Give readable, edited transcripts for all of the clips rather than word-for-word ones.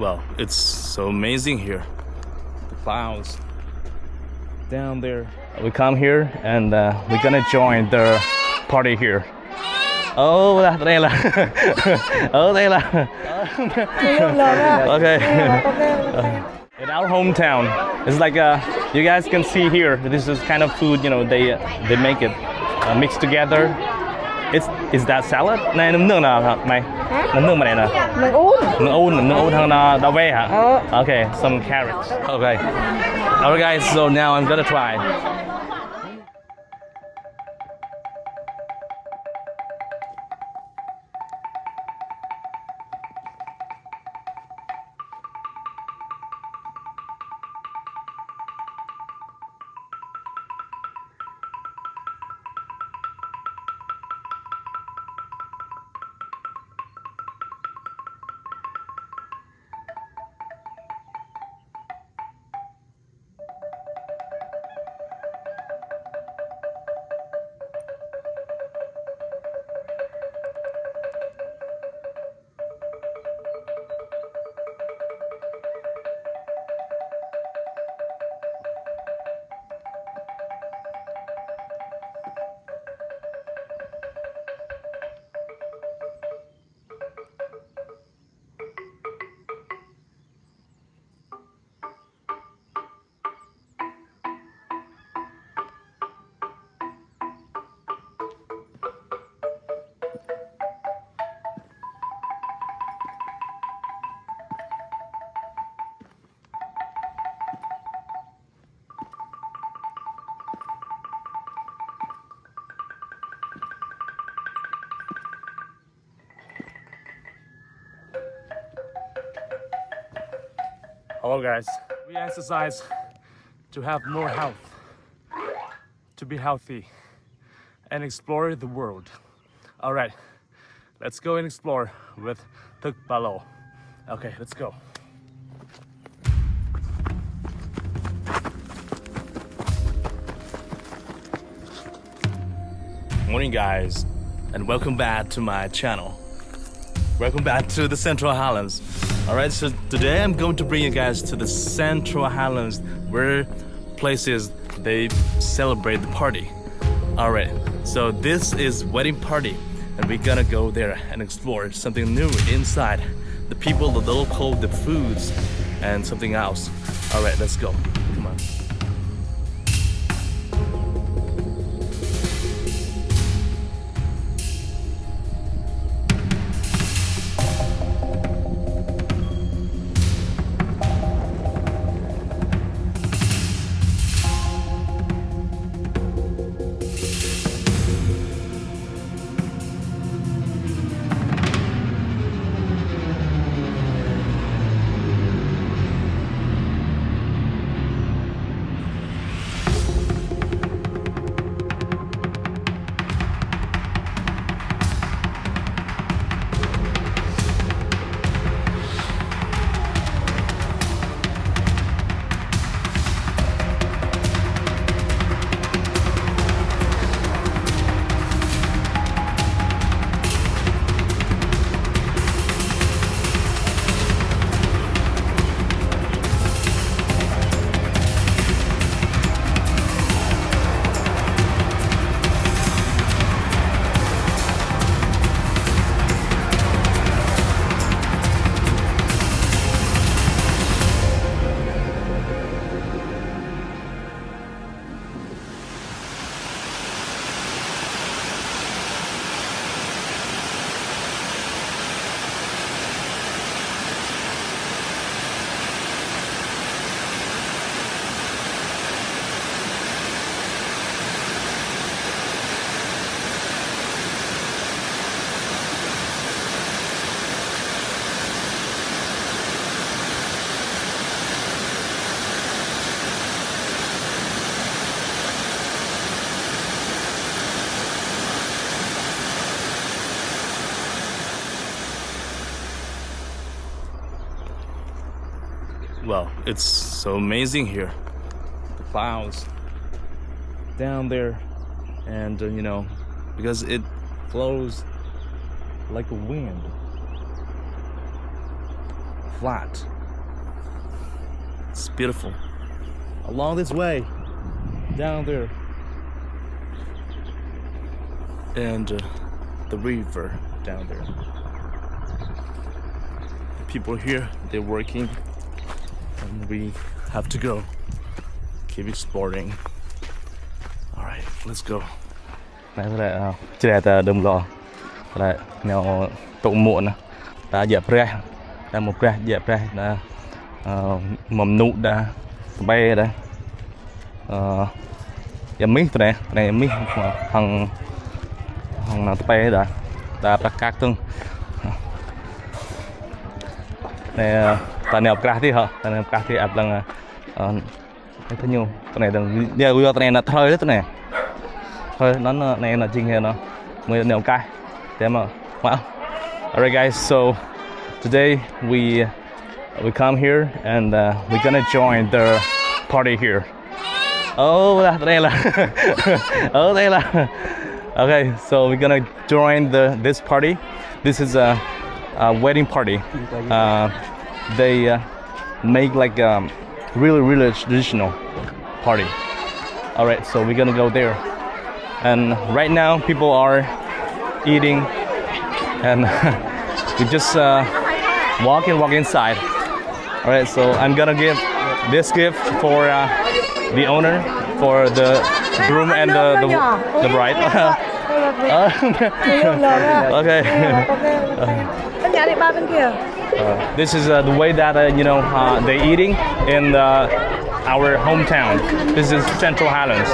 Well, it's so amazing here. The clouds down there. We come here and we're gonna join the party here. Oh, đây là đây là okay. In our hometown, it's like you guys can see here. This is kind of food, you know. They make it mixed together. Is that salad? Này nấm nướng nào mày? Nấm nướng mà này nè. Nướng ún thằng đào ve hả? Okay, some carrots. Okay. Alright guys, so now I'm gonna try. Hello guys, we exercise to have more health, to be healthy and explore the world. Alright, let's go and explore with Thuc Balo. Okay, let's go. Morning guys, and welcome back to my channel. Welcome back to the Central Highlands. Alright, so today I'm going to bring you guys to the Central Highlands, where places they celebrate the party. Alright, so this is wedding party, and we're gonna go there and explore something new inside. The people, the local, the foods, and something else. Alright, let's go. Come on. Well, it's so amazing here. The clouds down there, and you know, because it flows like a wind. flat. It's beautiful. Along this way, down there, and the river down there. The people here, they're working, and we have to go. Keep exploring. All right, let's go. Này là trẻ ta đầm lò, là nhau tụ muộn đã dẹp ra, đã một ra dẹp ra, đã mầm nụ đã bay đã, em mít này em mít hàng nào bay đã bắt cát tung, này ta nẹp cát thì hả, ta nẹp cát thì áp lần thế nhiều, cái này đừng đeo cái này là thôi đấy cái này. Thôi nó này là chinh hè nó mới nèo cay thế mà wow. Alright guys, so today we come here and we're gonna join the party here. Oh đây là oh đây là okay, so we're gonna join this party. This is a wedding party. They make like a really traditional party. Alright, so we're gonna go there. And right now people are eating, and we just walk inside. All right, so I'm gonna give this gift for the owner, for the groom and the bride. Okay. This is the way that they eating in our hometown. This is Central Highlands.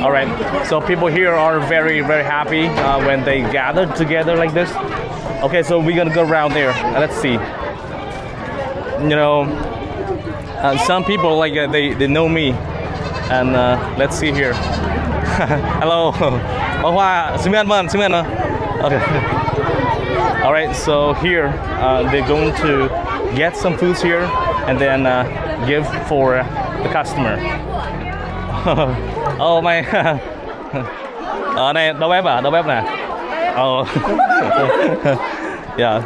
All right, so people here are very happy when they gather together like this. Okay, so we're gonna go around there. Let's see. Some people like they know me, and let's see here. Hello. Okay. All right, so here they're going to get some foods here and then give for the customer. Oh my. Ở này đâu bếp nè. Oh. Yeah.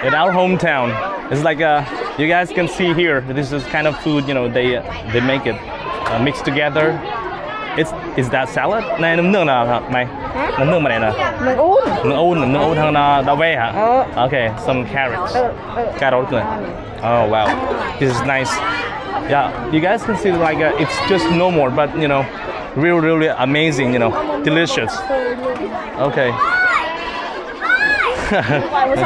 In our hometown, it's like you guys can see here. This is kind of food. They make it mixed together. Is that salad? Này nước nào mày? Nước mà này nè. Nước ún thằng đau ve hả? Okay, some carrots. Carrot này. Oh wow, this is nice. Yeah, you guys can see like it's just normal, but really amazing. Delicious. Okay.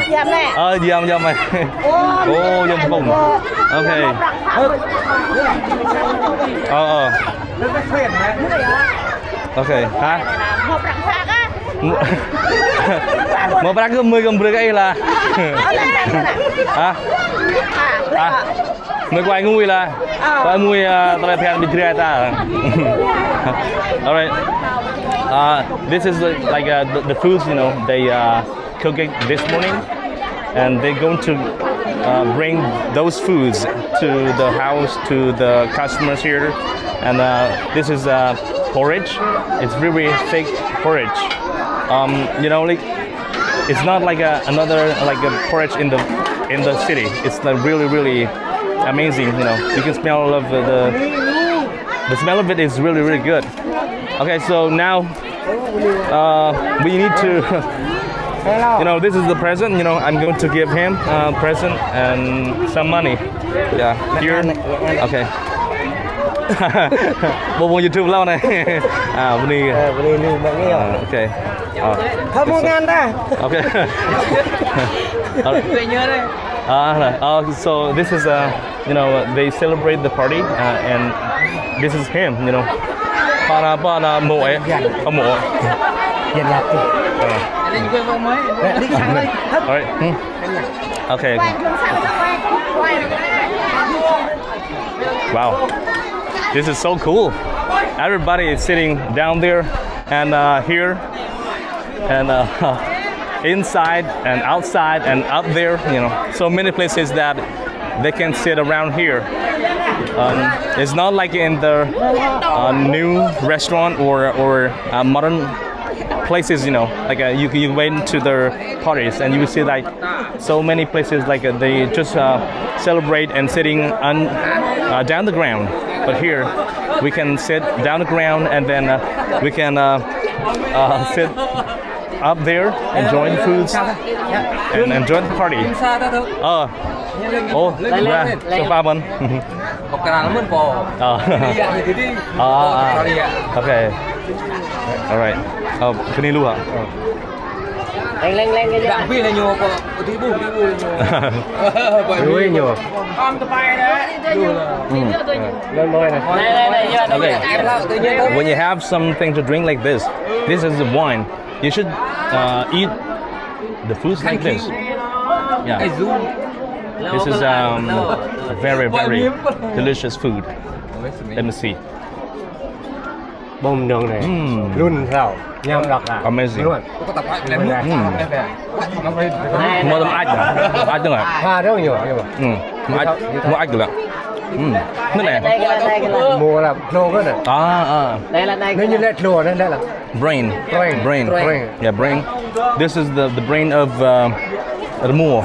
Yum này. Oh, yum bông. Okay. Okay, hả? Một bát cứ 10 cầm cái là hả? Mới quay ngu là quay mui tao thèn bị tre ta. All right. This is like the foods they cook it this morning, and they're going to bring those foods to the house to the customers here. And this is porridge. It's really thick porridge. Like it's not like another like a porridge in the city. It's like really amazing. You can smell of the smell of it is really good. Okay, so now we need to. This is the present. I'm going to give him a present and some money. Yeah, here. Okay. Bộ YouTube lâu này. Vini okay. Không mua ngàn ta. Okay. So this is they celebrate the party and this is him. Para mộ ấy, ông mộ. All right. Okay. Wow. This is so cool. Everybody is sitting down there and here and inside and outside and up there. So many places that they can sit around here. It's not like in the new restaurant or modern places, you know, like you went to their parties and you will see like so many places like they just celebrate and sitting down the ground. But here we can sit down the ground and then we can sit up there, enjoy the foods and enjoy the party. Oh, yeah, so far one. Okay. All right. Oh, cái này luôn hả? Lên cái Đảng viên là nhiều có tí bù Đuôi nhiều. con tụi bay đấy Lên môi này. Okay. When you have something to drink like this is the wine. You should eat the foods like this. Yeah. This is a very delicious food. Let me see. Bông đường này. Luôn theo. Nhâm đặc à. Amazing. Luôn. Mua tấm ếch à? Ếch nữa à? Hoa rất nhiều nhưng mà. Mua ếch được ạ. Nước này. Mua là lô cái này. đây là đây Nếu như lẹt lùa đây là Brain. Brain. Yeah, brain. This is the brain of the moor.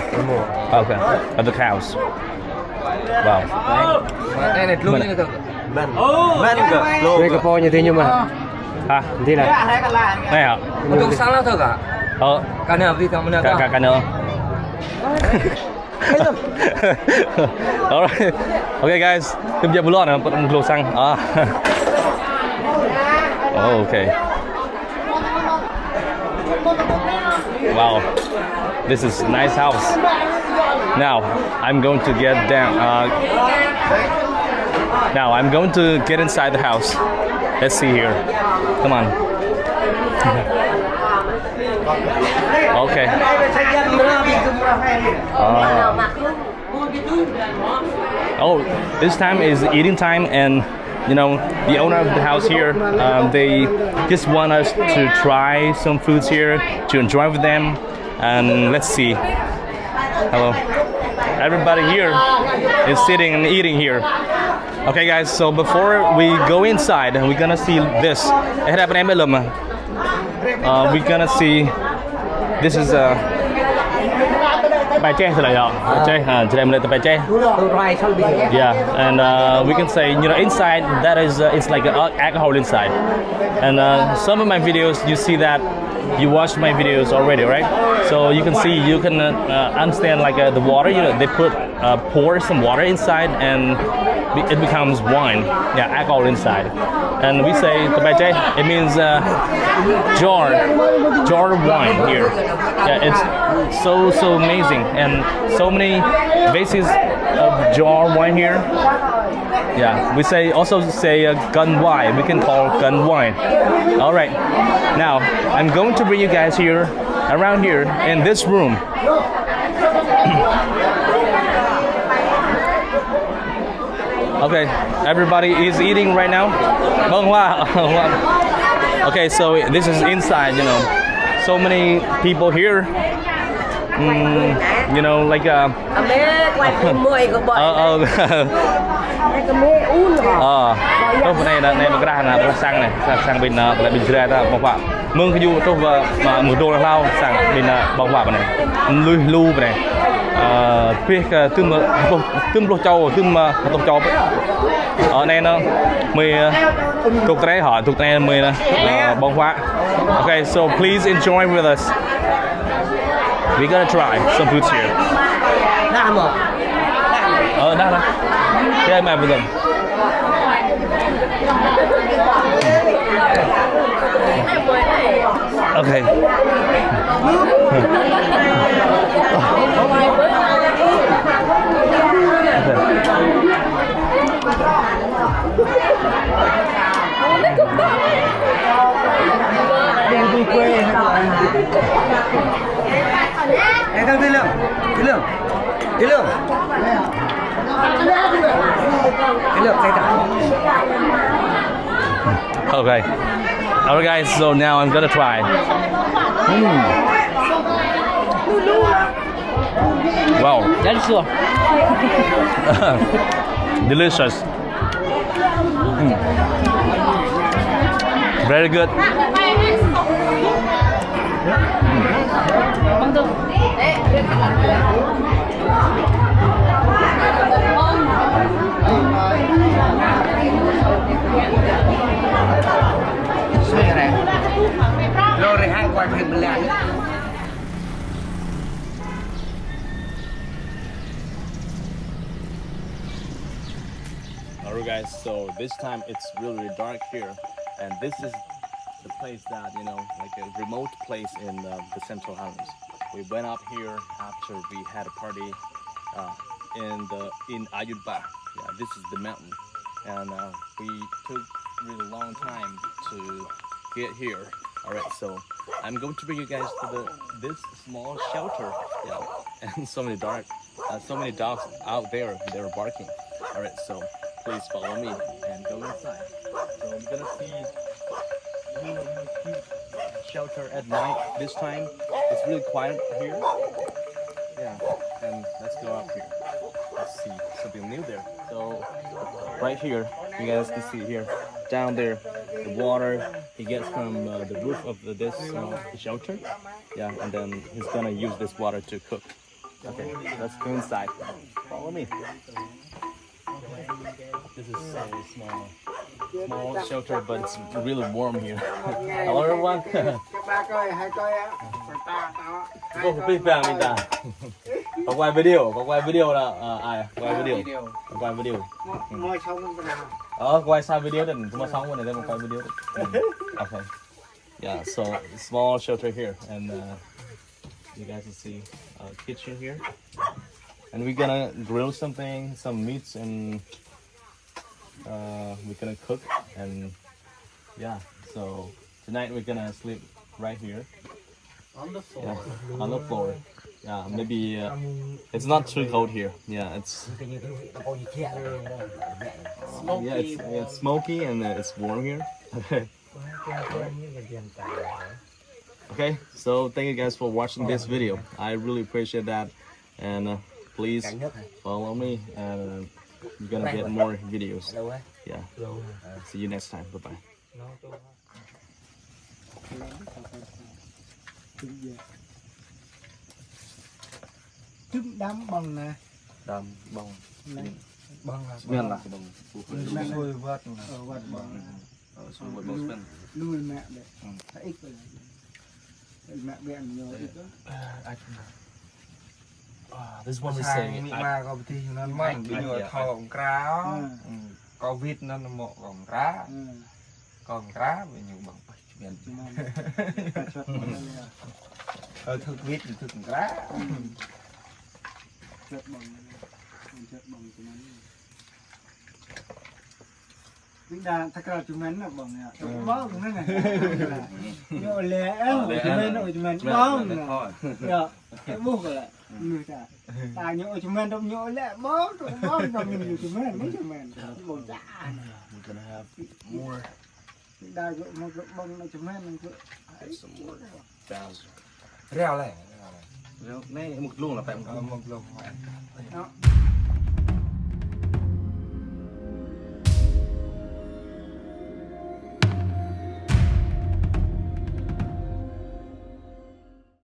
Okay. Of the cows. Wow. đây này luôn như thế Đây cái po như thế nhưng mà À, thế này. này hả? một chút sáng nào thôi cả cả nào đi thằng nào Cả nữa. Alright. Okay guys, kerja bulan nak perlu sang. Okay. Wow. This is a nice house. Now, I'm going to get down. Now, I'm going to get inside the house. Let's see here. Come on. Okay. Oh, this time is eating time, and you know the owner of the house here. They just want us to try some foods here to enjoy with them, and let's see. Hello. Everybody here is sitting and eating here. Okay, guys. So before we go inside, we're gonna see this. We're gonna see. This is a. Bài tre thì lại đó. Tre, today I'm the bài tre. Yeah, and we can say, you know, inside that is it's like alcohol inside. And some of my videos, you see that you watched my videos already, right? So you can see, you can understand like the water. You know, they pour some water inside, and it becomes wine. Yeah, alcohol inside. And we say the bài tre. It means jar of wine here. Yeah, it's so amazing, and so many bases of jar wine here. Yeah, we also say gun wine. We can call gun wine. All right, now I'm going to bring you guys here, around here in this room. Okay, everybody is eating right now. Okay, so this is inside, you know. So many people here. You know, like Tốt này là này ra là sang này sang bên lại bên Jrai ta bọc vạ mương cái du tốt và một đô lao sang bên bọc vạ này lưu này biết tươm lô châu tươm châu ở đây nó mười thuộc này họ thuộc này mười bọc vạ. Okay, so please enjoy with us. We're gonna try some foods here. Đang rồi. Đây mà bây giờ. Okay. Đi quê. Thằng Tí Lương. Tí Lương, cái thằng. Okay. Alright guys, so now I'm gonna try. Wow. That's sure. Delicious. Very good. Alright guys, so this time it's really dark here, and this is the place that, you know, like a remote place in the Central Highlands. We went up here after we had a party in Ayunpa. Yeah, this is the mountain, and we took really long time to get here. Alright, so I'm going to bring you guys to this small shelter. Yeah, and so many dogs out there. They're barking. Alright, so please follow me and go inside. So I'm gonna see really cute shelter at night this time. It's really quiet here. Yeah, and let's go up here. Let's see something new there. So right here, you guys can see here, down there, the water he gets from the roof of this shelter. Yeah, and then he's gonna use this water to cook. Okay, let's go inside. Follow me. This is so small shelter, but it's really warm here. Hello everyone. Cô biết về mình ta. Có quay video là quay video. Quay sao video then cuma xong rồi này then quay video. Okay. Yeah, so small shelter here, and you guys can see a kitchen here. And we're gonna grill some meats, and we're gonna cook, and yeah, so tonight we're gonna sleep right here on the floor. Yeah, on the floor. Yeah, maybe it's not too cold here. Yeah, it's it's smoky and it's warm here. Okay, so thank you guys for watching this video. I really appreciate that, and please follow me, and you're gonna get more videos. Yeah, see you next time. Bye bye. Đám bông nè. Đam bông. Bông Nguyên là bông. nuôi vớt bông. Nuôi mẹ đấy. Ít rồi. Mẹ bèn nhiều ít đó. This one we say. Mà có tí nó mạnh bị nhồi thò gọng cá. Có vịt nó mọ gọng cá. Còn cá bị nhiều bằng bạch biển. Thực vịt thì thực cá. Chất bông cho nó. Chúng ta thật ra chúng mình là bông nè. Bó cũng thế này. Nhộ lẽ chúng mình nội chúng mình bó nè. Dạ, cái bút rồi lại. Người ta. Ta nhộ chúng mình đâu nhộ lẽ bó cho mình chúng mình mấy chúng mình. Bông dạ. We're gonna have more. Chúng ta gội một gội bông này chúng mình gội. Some more basil. Reo này. Này một luôn là phải một lồng. Đó.